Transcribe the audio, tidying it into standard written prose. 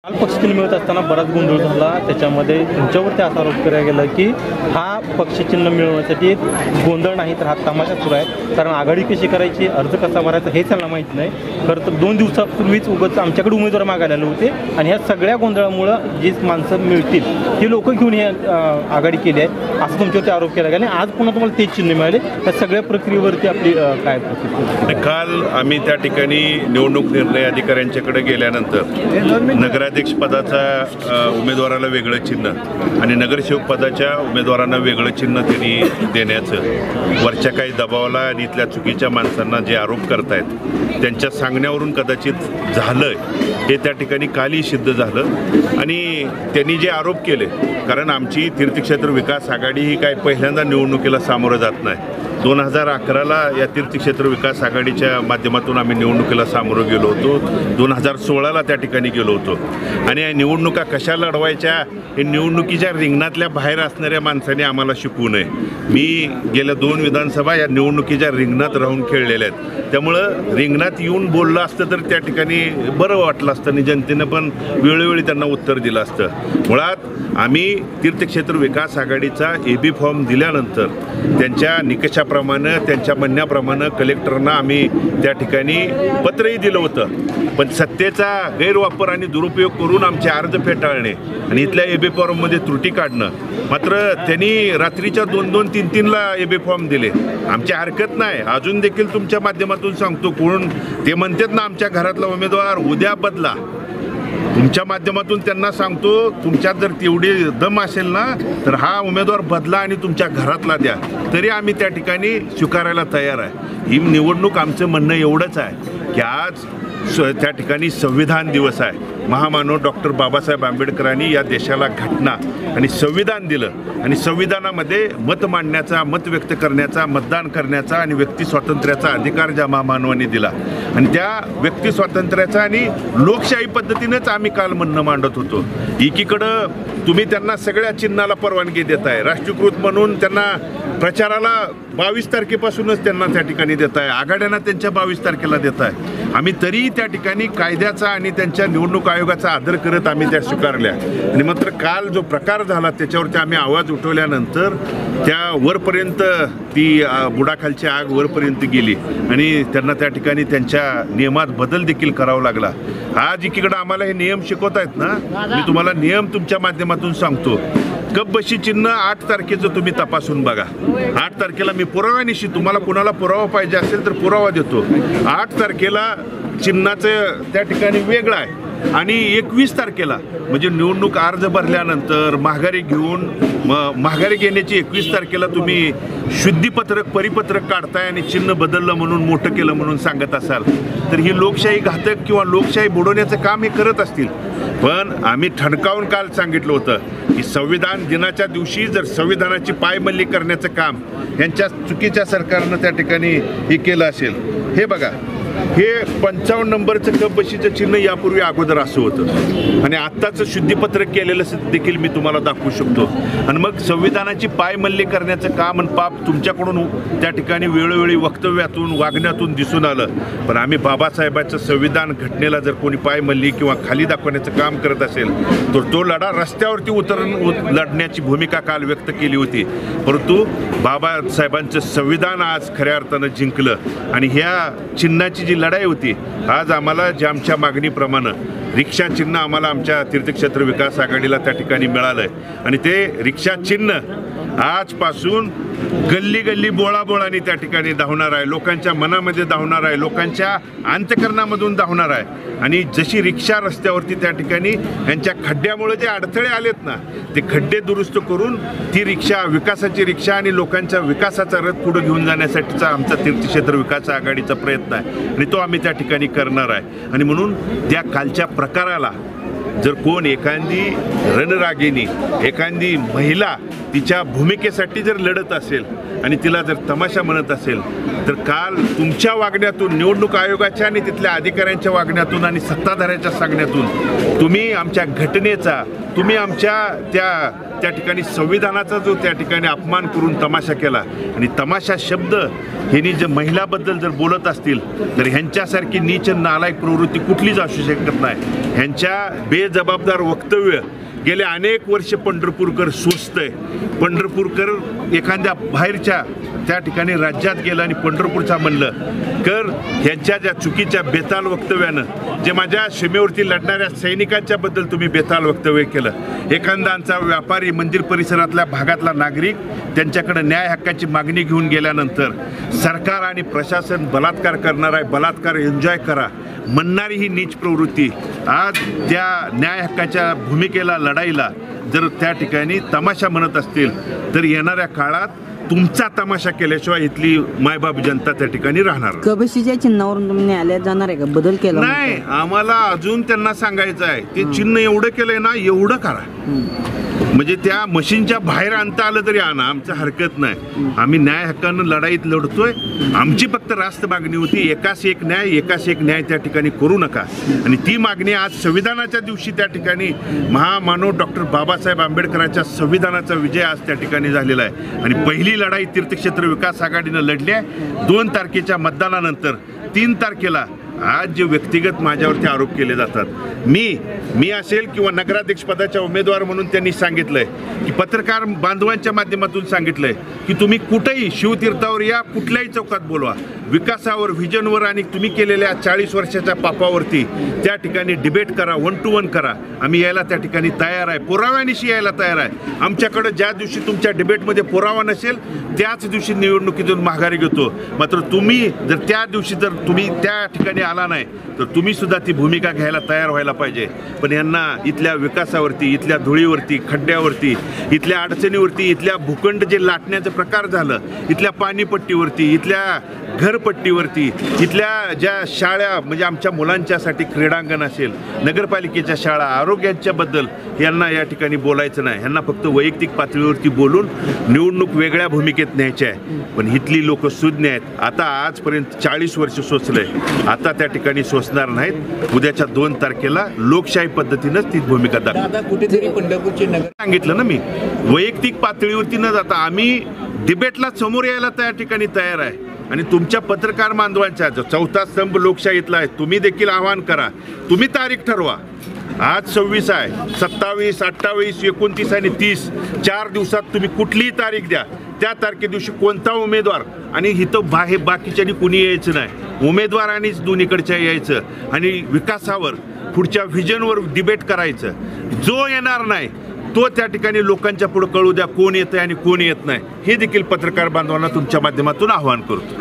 काल पक्षचिन्ह मिळत असताना बराच गोंधळ झाला। त्याच्यामध्ये तुमच्यावरती असा आरोप केला गेला की हा पक्षचिन्ह मिळवण्यासाठी एक गोंधळ नाही तर हा तमाशा सुरू आहे, कारण आघाडी कशी करायची, अर्ज कसा भरायचा हे त्यांना माहीत नाही। खरं तर 2 दिवसापूर्वीच उगाच आमच्याकडे उमेदवार मागायला आले होते आणि ह्या सगळ्या गोंधळामुळं जी माणसं मिळतील ती लोक घेऊन हे आघाडी केली आहे असं तुमच्यावरती आरोप केला गेला आणि आज पुन्हा तुम्हाला तेच चिन्ह मिळाले। त्या सगळ्या प्रक्रियेवरती आपली काय प्रतिक्रिया? काल आम्ही त्या ठिकाणी निवडणूक निर्णय अधिकाऱ्यांच्याकडे गेल्यानंतर नगराध्यक्ष पदाचा उमेदवाराला वेगळं चिन्ह आणि नगरसेवक पदाच्या उमेदवारांना वेगळं चिन्ह त्यांनी देण्याचं वरच्या काही दबावाला आणि इथल्या चुकीच्या माणसांना जे आरोप करतायत त्यांच्या सांगण्यावरून कदाचित झालं हे त्या ठिकाणी कालही सिद्ध झालं। आणि त्यांनी जे आरोप केले, कारण आमची तीर्थक्षेत्र विकास आघाडी ही काय पहिल्यांदा निवडणुकीला सामोरं जात नाही। 2011ला या तीर्थक्षेत्र विकास आघाडीच्या माध्यमातून आम्ही निवडणुकीला सामोरं गेलो होतो, 2016ला त्या ठिकाणी गेलो होतो आणि या निवडणुका कशा लढवायच्या हे निवडणुकीच्या रिंगणातल्या बाहेर असणाऱ्या माणसांनी आम्हाला शिकवू नये। मी गेल्या 2 विधानसभा या निवडणुकीच्या रिंगणात राहून खेळलेल्या आहेत, त्यामुळं रिंगणात येऊन बोललं असतं तर त्या ठिकाणी बरं वाटलं असतं आणि जनतेनं पण वेळोवेळी त्यांना उत्तर दिलं असतं। मुळात आम्ही तीर्थक्षेत्र विकास आघाडीचा AB फॉर्म दिल्यानंतर त्यांच्या निकषाप्रमाणे त्यांच्या म्हणण्याप्रमाणे कलेक्टरना आम्ही त्या ठिकाणी पत्रही दिलं होतं, पण सत्तेचा गैरवापर आणि दुरुपयोग करून आमचे अर्ज फेटाळणे आणि इथल्या AB फॉर्ममध्ये त्रुटी काढणं, मात्र त्यांनी रात्रीच्या 2-2, 3-3ला AB फॉर्म दिले। आमची हरकत नाही, अजून देखील तुमच्या माध्यमातून सांगतो, कोण ते म्हणतात ना आमच्या घरातला उमेदवार उद्या बदला, तुमच्या माध्यमातून त्यांना सांगतो तुमच्यात जर तेवढी दम असेल ना तर हा उमेदवार बदला आणि तुमच्या घरातला द्या, तरी आम्ही त्या ठिकाणी स्वीकारायला तयार आहे। ही निवडणूक आमचं म्हणणं एवढंच आहे की आज त्या ठिकाणी संविधान दिवस आहे। महामानव डॉक्टर बाबासाहेब आंबेडकरांनी या देशाला घटना आणि संविधान दिलं आणि संविधानामध्ये मत मांडण्याचा, मत व्यक्त करण्याचा, मतदान करण्याचा आणि व्यक्ती स्वातंत्र्याचा अधिकार ज्या महामानवांनी दिला आणि त्या व्यक्ती स्वातंत्र्याचा आणि लोकशाही पद्धतीनेच आम्ही काल म्हणणं मांडत होतो। एकीकडं तुम्ही त्यांना सगळ्या चिन्हाला परवानगी देताय, राष्ट्रीयकृत म्हणून त्यांना प्रचाराला 22 तारखेपासूनच त्यांना त्या ठिकाणी देताय, आघाड्यांना त्यांच्या 22 तारखेला देताय। आम्ही तरीही त्या ठिकाणी कायद्याचा आणि त्यांच्या निवडणूक आयोगाचा आदर करत आम्ही त्या स्वीकारल्या आणि मात्र काल जो प्रकार झाला त्याच्यावरती आम्ही आवाज उठवल्यानंतर त्या वरपर्यंत ती बुडाखालची आग वरपर्यंत गेली आणि त्यांना त्या ठिकाणी त्यांच्या नियमात बदल देखील करावा लागला। आज एकीकडे आम्हाला हे नियम शिकवत आहेत ना, मी तुम्हाला नियम तुमच्या माध्यमातून सांगतो। कपबशी चिन्ह 8 तारखेचं तुम्ही तपासून बघा। 8 तारखेला मी पुराव्यानिशी, तुम्हाला कुणाला पुरावा पाहिजे असेल तर पुरावा देतो। 8 तारखेला चिन्हाचं त्या ठिकाणी वेगळं आहे आणि 21 तारखेला म्हणजे निवडणूक अर्ज भरल्यानंतर माघारी घेऊन माघारी घेण्याची 21 तारखेला तुम्ही शुद्धीपत्रक परिपत्रक काढताय आणि चिन्ह बदललं म्हणून मोठं केलं म्हणून सांगत असाल तर ही लोकशाही घातक किंवा लोकशाही बुडवण्याचं काम हे करत असतील। पण आम्ही ठणकावून काल सांगितलं होतं की संविधान दिनाच्या दिवशी जर संविधानाची पायमल्ली करण्याचं काम यांच्या चुकीच्या सरकारनं त्या ठिकाणी हे केलं असेल, हे बघा, हे 55 नंबरचं कपबशीचं चिन्ह यापूर्वी अगोदर असं होतं आणि आत्ताचं शुद्धीपत्रक केलेलं देखील मी तुम्हाला दाखवू शकतो। आणि मग संविधानाची पायमल्ली करण्याचं काम आणि पाप तुमच्याकडून त्या ठिकाणी वेळोवेळी वक्तव्यातून वागण्यातून दिसून आलं। पण आम्ही बाबासाहेबांचं संविधान घटनेला जर कोणी पायमल्ली किंवा खाली दाखवण्याचं काम करत असेल तर तो लढा रस्त्यावरती उतरून लढण्याची भूमिका काल व्यक्त केली होती, परंतु बाबासाहेबांचं संविधान आज खऱ्या अर्थानं जिंकलं आणि ह्या चिन्हाची जी लढाई होती आज आम्हाला ज्या आमच्या मागणीप्रमाणे रिक्षा चिन्ह आम्हाला आमच्या तीर्थक्षेत्र विकास आघाडीला त्या ठिकाणी मिळालं आहे आणि ते रिक्षा चिन्ह आजपासून गल्ली गल्ली बोळाबोळाने त्या ठिकाणी धावणार आहे, लोकांच्या मनामध्ये धावणार आहे, लोकांच्या अंतःकरणामधून धावणार आहे। आणि जशी रिक्षा रस्त्यावरती त्या ठिकाणी यांच्या खड्ड्यामुळे जे अडथळे आलेत ना ते खड्डे दुरुस्त करून ती रिक्षा विकासाची रिक्षा आणि लोकांच्या विकासाचा रथ पुढे घेऊन जाण्यासाठीचा आमचा तीर्थक्षेत्र विकास आघाडीचा प्रयत्न आहे आणि तो आम्ही त्या ठिकाणी करणार आहे। आणि म्हणून त्या कालच्या प्रकाराला जर कोण एखादी रणरागिणी, एखादी महिला तिच्या भूमिकेसाठी जर लढत असेल आणि तिला जर तमाशा म्हणत असेल तर काल तुमच्या वागण्यातून, निवडणूक आयोगाच्या आणि तिथल्या अधिकाऱ्यांच्या वागण्यातून आणि सत्ताधाऱ्याच्या सांगण्यातून तुम्ही आमच्या घटनेचा, तुम्ही आमच्या त्या त्या ठिकाणी संविधानाचा जो त्या ठिकाणी अपमान करून तमाशा केला आणि तमाशा शब्द ह्यांनी जर महिलाबद्दल जर बोलत असतील तर ह्यांच्यासारखी नीच नालायक प्रवृत्ती कुठलीच असू शकत नाही। ह्यांच्या बेजबाबदार वक्तव्य गेले अनेक वर्ष पंढरपूरकर सोचतंय। पंढरपूरकर एखाद्या बाहेरच्या त्या ठिकाणी राज्यात गेलं आणि पंढरपूरचा म्हणलं कर ह्यांच्या ज्या चुकीच्या बेताल वक्तव्यानं जे माझ्या सीमेवरती लढणाऱ्या सैनिकांच्या बद्दल तुम्ही बेताल वक्तव्य केलं, एखादांचा व्यापारी मंदिर परिसरातल्या भागातला नागरिक त्यांच्याकडे न्याय हक्काची मागणी घेऊन गेल्यानंतर सरकार आणि प्रशासन बलात्कार करणार आहे, बलात्कार एन्जॉय करा म्हणणारी ही नीच प्रवृत्ती आज त्या न्याय हक्काच्या भूमिकेला लढाईला जर त्या ठिकाणी तमाशा म्हणत असतील तर येणाऱ्या काळात तुमचा तमाशा केल्याशिवाय इथली मायबाप जनता त्या ठिकाणी राहणार कबशीच्या चिन्हावरून तुम्ही न्यायालयात जाणार आहे का? बदल केला नाही, आम्हाला अजून त्यांना सांगायचं आहे ते चिन्ह एवढं केलंय ना एवढं करा, म्हणजे त्या मशीनच्या बाहेर आणता आलं तरी आणा, आमचं हरकत नाही। आम्ही न्याय हक्कानं लढाईत लढतोय। आमची फक्त रास्त मागणी होती एकास एक न्याय त्या ठिकाणी करू नका आणि ती मागणी आज संविधानाच्या दिवशी त्या ठिकाणी महामानव डॉक्टर बाबासाहेब आंबेडकरांच्या संविधानाचा विजय आज त्या ठिकाणी झालेला आहे आणि पहिली लढाई तीर्थक्षेत्र विकास आघाडीनं लढली आहे। 2 तारखेच्या मतदानानंतर 3 तारखेला आज जे व्यक्तिगत माझ्यावरती आरोप केले जातात, मी असेल किंवा नगराध्यक्ष पदाच्या उमेदवार म्हणून त्यांनी सांगितलंय की पत्रकार बांधवांच्या माध्यमातून सांगितलंय की तुम्ही कुठेही शिवतीर्थावर या, कुठल्याही चौकात बोलवा, विकासावर व्हिजनवर आणि तुम्ही केलेल्या 40 वर्षाच्या पापावरती त्या ठिकाणी डिबेट करा, 1 to 1 करा, आम्ही यायला त्या ठिकाणी तयार आहे, पुराव्यानिशी यायला तयार आहे। आमच्याकडे ज्या दिवशी तुमच्या डिबेटमध्ये पुरावा नसेल त्याच दिवशी निवडणुकीतून माघारी घेतो। मात्र तुम्ही जर त्या दिवशी जर तुम्ही त्या ठिकाणी आला नाही तर तुम्ही सुद्धा ती भूमिका घ्यायला तयार व्हायला पाहिजे। पण यांना इथल्या विकासावरती, इथल्या धुळीवरती, खड्ड्यावरती, इथल्या अडचणीवरती, इथल्या भूखंड जे लाटण्याचं प्रकार झालं, इथल्या पाणीपट्टीवरती, इथल्या घरपट्टीवरती, इथल्या ज्या शाळा म्हणजे आमच्या मुलांच्यासाठी क्रीडांगण असेल, नगरपालिकेच्या शाळा, आरोग्याच्याबद्दल यांना या ठिकाणी बोलायचं नाही। यांना फक्त वैयक्तिक पातळीवरती बोलून निवडणूक वेगळ्या भूमिकेत न्यायची आहे। पण इथली लोक सुज्ञ आहेत, आता आजपर्यंत 40 वर्ष सोचलंय, आता त्या ठिकाणी सोचणार नाहीत। उद्याच्या 2 तारखेला लोकशाही पद्धतीनंच ती भूमिका दाखवा। कुठेतरी पंढरपूरची नगर सांगितलं ना मी, वैयक्तिक पातळीवरती न जाता आम्ही डिबेटला समोर यायला त्या ठिकाणी तयार आहे आणि तुमच्या पत्रकार बांधवांच्या 4था स्तंभ लोकशाहीतला आहे, तुम्ही देखील आवाहन करा, तुम्ही तारीख ठरवा। आज 26 आहे, 27, 28, 29 आणि 30 4 दिवसात तुम्ही कुठलीही तारीख द्या। त्या तारखे दिवशी कोणता उमेदवार आणि इथं बाकीच्यानी कुणी यायचं नाही, उमेदवारांनीच दोन्हीकडच्या यायचं आणि विकासावर पुढच्या व्हिजनवर डिबेट करायचं। जो येणार नाही तो त्या ठिकाणी लोकांच्या पुढे कळू द्या कोण येतंय आणि कोण येत नाही, हे देखील पत्रकार बांधवांना तुमच्या माध्यमातून आवाहन करतो।